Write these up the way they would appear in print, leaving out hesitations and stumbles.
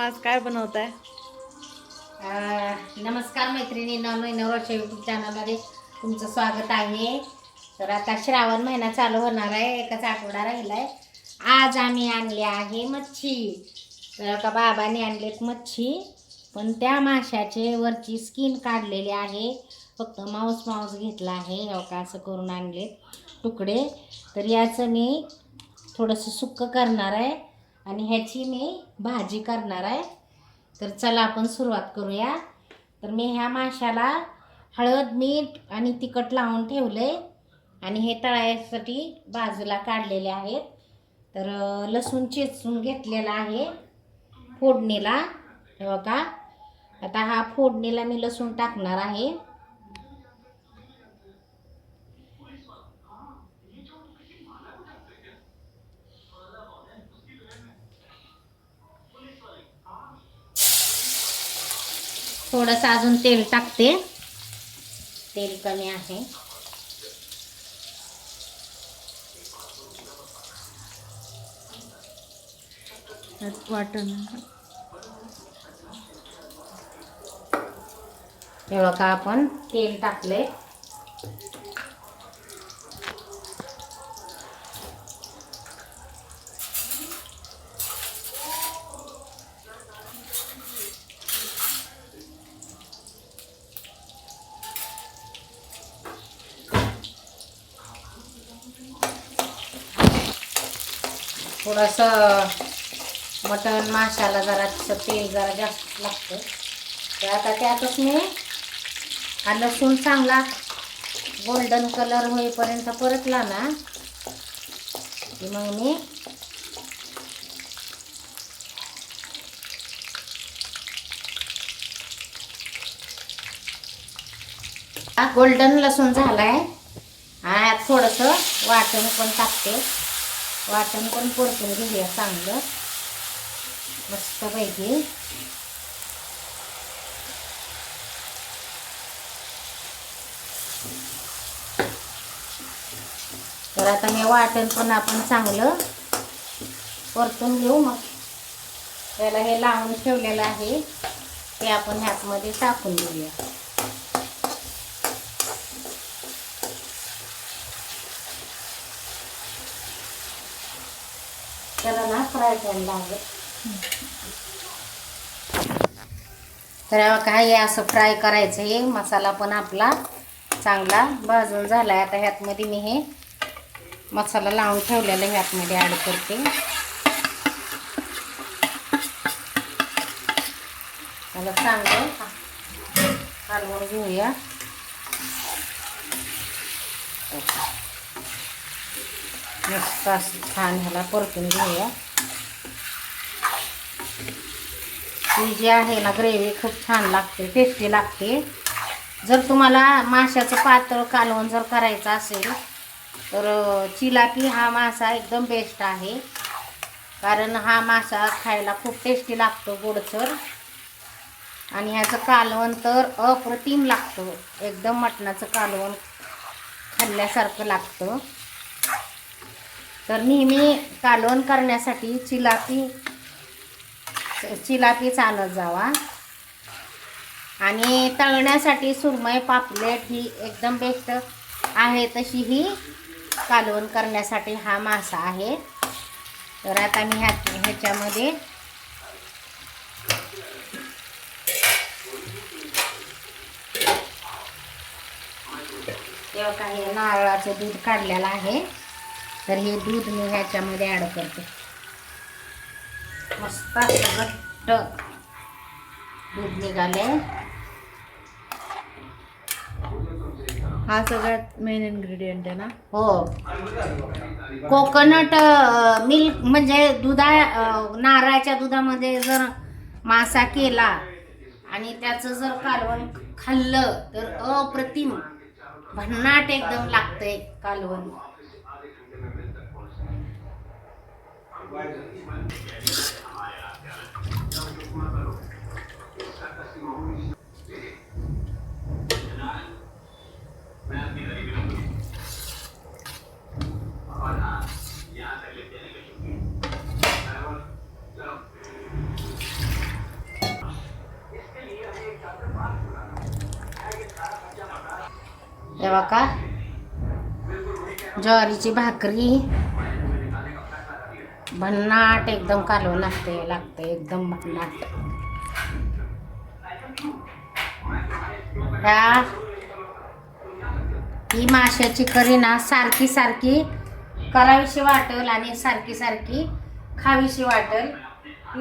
आज काय बनवताय? नमस्कार मैत्रिणींनो, नववर्ष यूट्यूब चॅनलमध्ये तुमचं स्वागत आहे. तर आता श्रावण महिना चालू होणार आहे, एकच आठवडा राहिला आहे. आज आम्ही आणले आहे मच्छी. तर का बाबाने आणलेत मच्छी, पण त्या माशाचे वरची स्किन काढलेली आहे. फक्त मांस घेतला आहे. हो का, असं करून आणले तुकडे. तर याचं मी थोडंसं सुक्कं करणार आहे आणि ह्याची मी भाजी करणार आहे. तर चला आपण सुरुवात करूया. तर मी ह्या माशाला हळद, मीठ आणि तिखट लावून ठेवले आणि हे तळायसाठी बाजूला काढलेले आहेत. तर लसूण चेचून घेतलेला आहे फोडणीला. हे बघा, आता हा फोडणीला मी लसूण टाकणार आहे. थोडंसं अजून तेल टाकते, तेल कमी आहे. वाटण हे बघा, आपण तेल टाकले. थोडंसं मटण माशाला जरा तेल जरा जास्त लागतं. तर आता त्यातच मी हा लसूण चांगला गोल्डन कलर होईपर्यंत परतला ना की मग मी गोल्डन लसूण झालाय. आणि थोडंसं वाटण पण टाकते. वाटण पण परतून घेऊया चांगलं मस्तपैकी. तर आता मी वाटण पण आपण चांगलं परतून घेऊ. मग त्याला हे लावून ठेवलेलं आहे ते आपण ह्यातमध्ये टाकून देऊया. त्याला ना फ्राय करायला लागेल. तर काय हे असं फ्राय करायचं. हे मसाला पण आपला चांगला भाजून झाला आहे. आता ह्यातमध्ये मी हे मसाला लावून ठेवलेला ह्यातमध्ये ॲड करते. त्याला चांगलं हलवून घेऊया. मस्त असं छान ह्याला परतून घेऊया. ही जी आहे ना ग्रेव्ही खूप छान लागते, टेस्टी लागते. जर तुम्हाला माशाचं पातळ कालवण जर करायचं असेल तर चिलापी हा मासा एकदम बेस्ट आहे. कारण हा मासा खायला खूप टेस्टी लागतो, गोडसर. आणि ह्याचं कालवण तर अप्रतिम लागतं. एकदम मटणाचं कालवण खाल्ल्यासारखं लागतं. तर नेहमी कालवण करण्यासाठी चिलापीच आणत जावा. आणि तळण्यासाठी सुरमई, पापलेट ही एकदम बेस्ट आहे. तशी ही कालवण करण्यासाठी हा मासा आहे. तर आता मी ह्याच्यामध्ये तेव्हा काही नारळाचं दूध काढलेलं आहे. तर हे दूध मी ह्याच्यामध्ये ॲड करते. मस्त असं घट्ट दूध निघाले. हा सगळ्यात मेन इन्ग्रेडियंट आहे ना? हो, कोकोनट मिल्क म्हणजे नारळाच्या दुधामध्ये जर मासा केला आणि त्याचं जर कालवण खाल्लं तर अप्रतिम भन्नाट एकदम लागतंय कालवण. तेव्हा का ज्वारीची भाकरी भन्नाट एकदम कालवण लागते एकदम भन्नाट. ही माशाची करी ना सारखी सारखी करावीशी वाटेल आणि सारखी सारखी खावीशी वाटेल.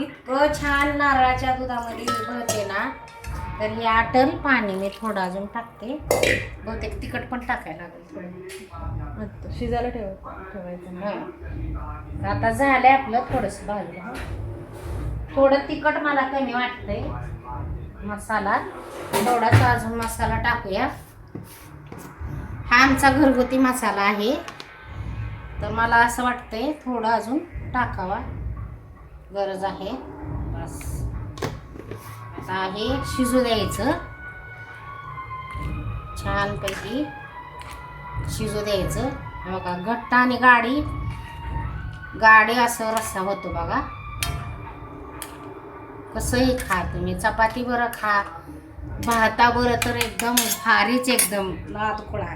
इतकं छान नारळाच्या दुधामध्ये भरते ना, तर हे आटल पाणी मी थोडं अजून टाकते. बहुतेक तिखट पण टाकायला लागेल थोडं. शिजायला ठेवायचं. आता झालंय आपलं थोडंसं भाजलं. थोडं तिखट मला कमी वाटतंय. मसाला थोडासा अजून मसाला टाकूया. हा आमचा घरगुती मसाला आहे, तर मला असं वाटतंय थोडं अजून टाकावा गरज आहे. बस आता हे शिजू द्यायचं, छानपैकी शिजू द्यायचं. बघा घट्ट आणि गाडी असं रस्सा होतो बघा. कसंही खा तुम्ही, चपाती बरं खा, भाता बरं तर एकदम भारीच, एकदम लाद खुळा.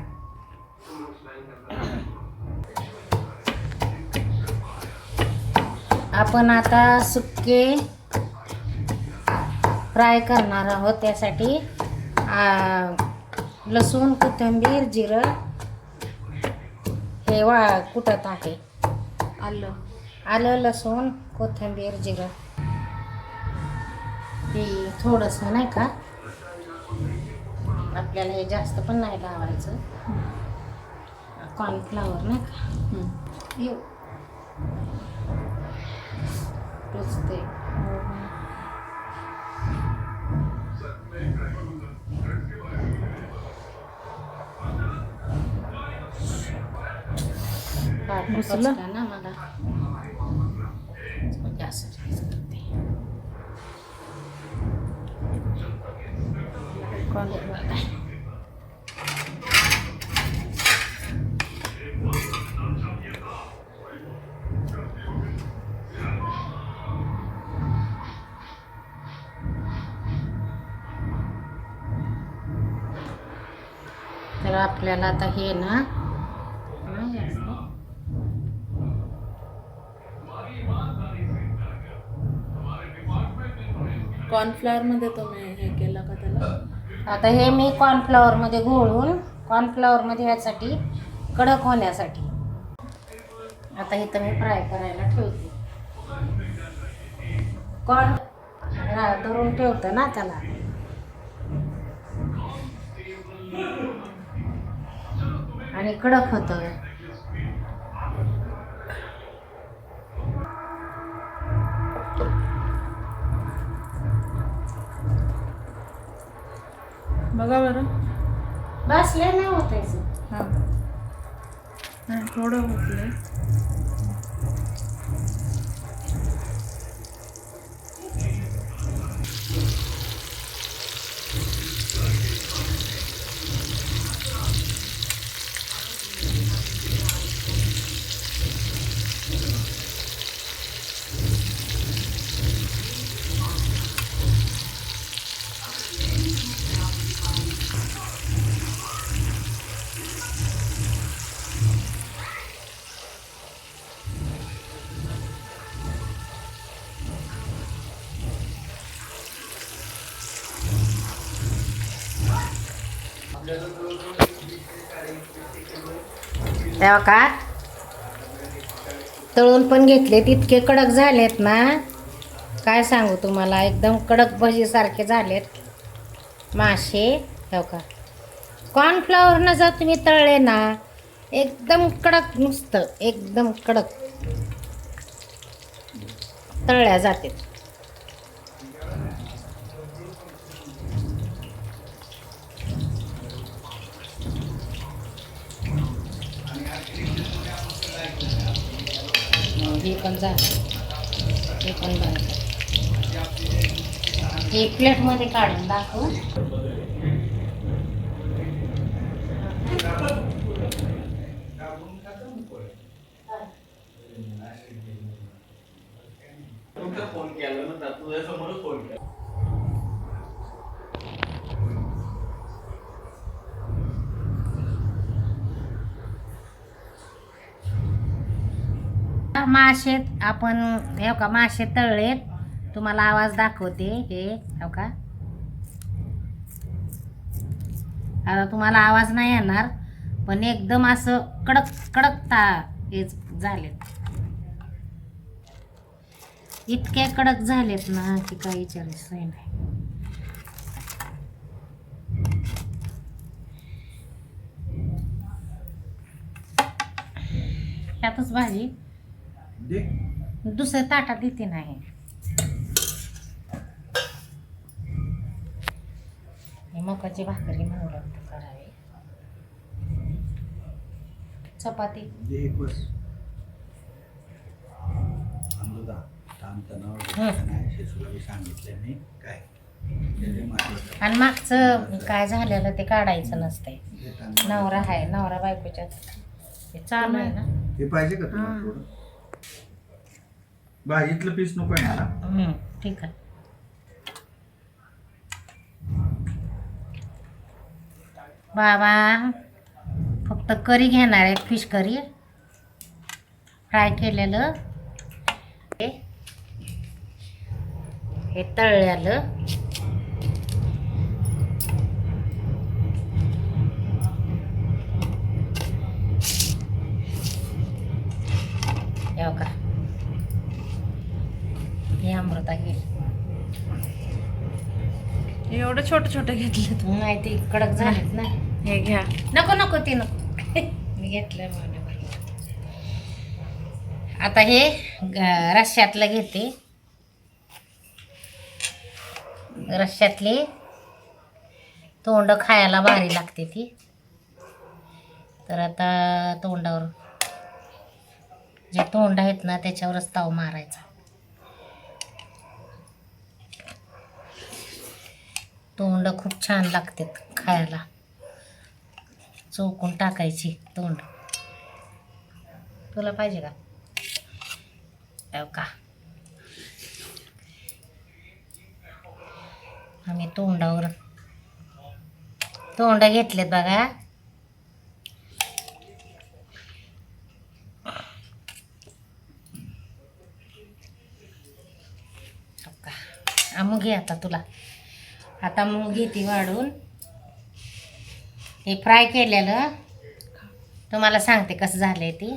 आपण आता सुके फ्राय करणार आहोत. त्यासाठी लसूण, कोथिंबीर, जिरं हे कुटत आहे. आलं, लसूण, कोथिंबीर, जिरं हे थोडंसं नाही का, आपल्याला हे जास्त पण नाही लावायचं. कॉर्नफ्लॉवर नाही का येऊ टोचते. ना मला जास्त करते. तर आपल्याला आता हे ना कॉर्नफ्लॉवर मध्ये तुम्ही हे केलं का त्याला? आता हे मी कॉर्नफ्लॉवर मध्ये घोळून, कॉर्नफ्लॉवर मध्ये यासाठी कडक होण्यासाठी आता इथं मी फ्राय करायला ठेवते. कॉर्न धरून ठेवतं ना त्याला. आणि कडक होतं. बघा बरं, बसले नाही होतायचं. हां नाही थोडं होतलंय. तेव्हा का तळून पण घेतलेत, इतके कडक झालेत ना काय सांगू तुम्हाला. एकदम कडक भजीसारखे झालेत मासे. हो का कॉर्नफ्लॉवरनं जर तुम्ही तळले ना एकदम कडक, नुसतं एकदम कडक तळल्या जाते. हे पण झालं, हे पण झालं. हे प्लेटमध्ये काढून दाखवू. फोन केला ना तुझ्या समोरच फोन केला. मासे आपण हे का मासे तळलेत, तुम्हाला आवाज दाखवते. हे हो का, आता तुम्हाला आवाज नाही येणार, पण एकदम असं कडक कडक हेच झालेत. इतके कडक झालेत ना की काही विचारायचं नाही. त्यातच भाजी दुसऱ्या ताटात देते नाही. मकाची भाकरी म्हणलं करावी, चपाती आणि मागचं काय झालेलं ते काढायचं नसतंय. नवरा आहे, नवरा बायकोच्या चालू आहे ना. हे पाहिजे का तुम्हाला थोडं? भाजीतलं पीस नको आहे ना? ठीक आहे. बाबा फक्त करी घेणार आहे, फिश करी फ्राय केलेलं, हे तळलेलं. का हे अमृता घे. एवढं छोटं छोटं घेतलं नाही ते कडक झालेत ना. हे घ्या. नको नको ते नको. मी घेतलं म्हणून. आता हे रश्श्यातलं घेते. रश्श्यातली तोंड खायला भारी लागते ती. तर आता तोंडावर जे तोंड आहेत ना त्याच्यावरच ताव मारायचा. तोंड खूप छान लागतात खायला. चोकून टाकायची तोंड. तुला पाहिजे का? हो का, आम्ही तोंडावर तोंड घेतलेत बघा. मग घे आता तुला. आता मग घेते वाढून. हे फ्राय केलेलं तुम्हाला सांगते कसं झालंय ती.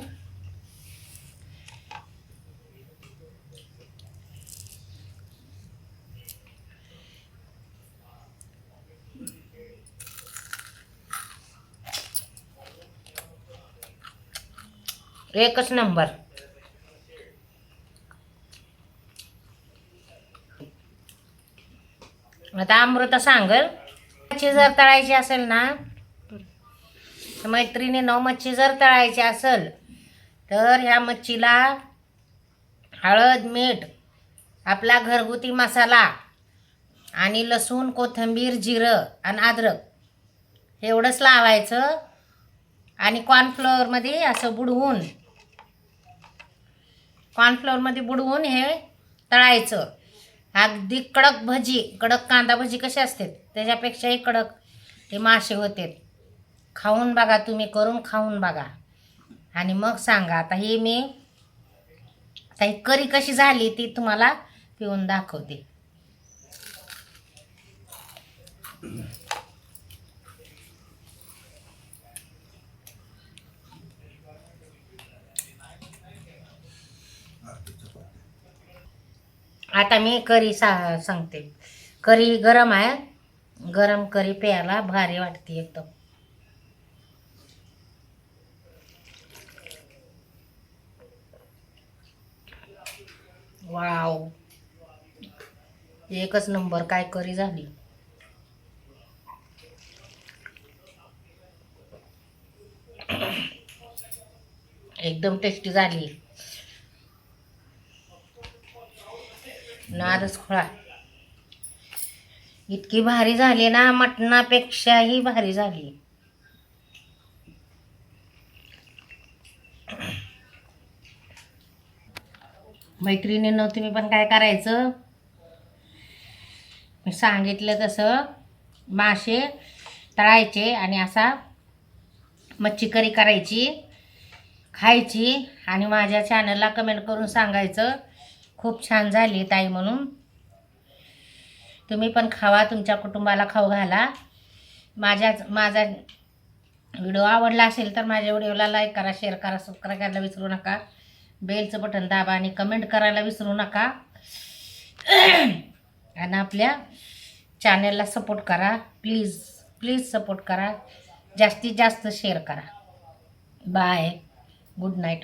एकच नंबर. आता अमृता सांगल, मच्छी जर तळायची असेल ना, मैत्रिणीनं मच्छी जर तळायची असेल तर ह्या मच्छीला हळद, मीठ, आपला घरगुती मसाला आणि लसूण, कोथिंबीर, जिरं आणि अद्रक एवढंच लावायचं आणि कॉर्नफ्लोअरमध्ये असं बुडवून हे तळायचं. अगदी कडक भजी, कडक कांदा भजी कशी असते त्याच्यापेक्षाही कडक ते मासे होते. खाऊन बघा तुम्ही, करून खाऊन बघा आणि मग सांगा. आता ही करी कशी झाली ती तुम्हाला पिऊन दाखवते. आता मी करी सांगते. करी गरम आहे, गरम करी प्यायला भारी वाटते एकदम. वाव, एकच नंबर काय करी झाली. एकदम टेस्टी झाली. नादच खोळा. इतकी भारी झाली ना, मटणापेक्षाही भारी झाली. मैत्रिणींनो, तुम्ही पण काय करायचं, मी सांगितलं तसं मासे तळायचे आणि असा मच्छी करी करायची. खायची आणि माझ्या चॅनलला कमेंट करून सांगायचं खूप छान झाली ताई म्हणून. तुम्ही पण खावा, तुमच्या कुटुंबाला खाऊ घाला. माझा व्हिडिओ आवडला असेल तर माझ्या व्हिडिओला लाईक करा, शेअर करा, सबस्क्राईब करायला विसरू नका. बेलचं बटन दाबा आणि कमेंट करायला विसरू नका. आणि आपल्या चॅनलला सपोर्ट करा. प्लीज प्लीज सपोर्ट करा. जास्तीत जास्त शेअर करा. बाय. Good night.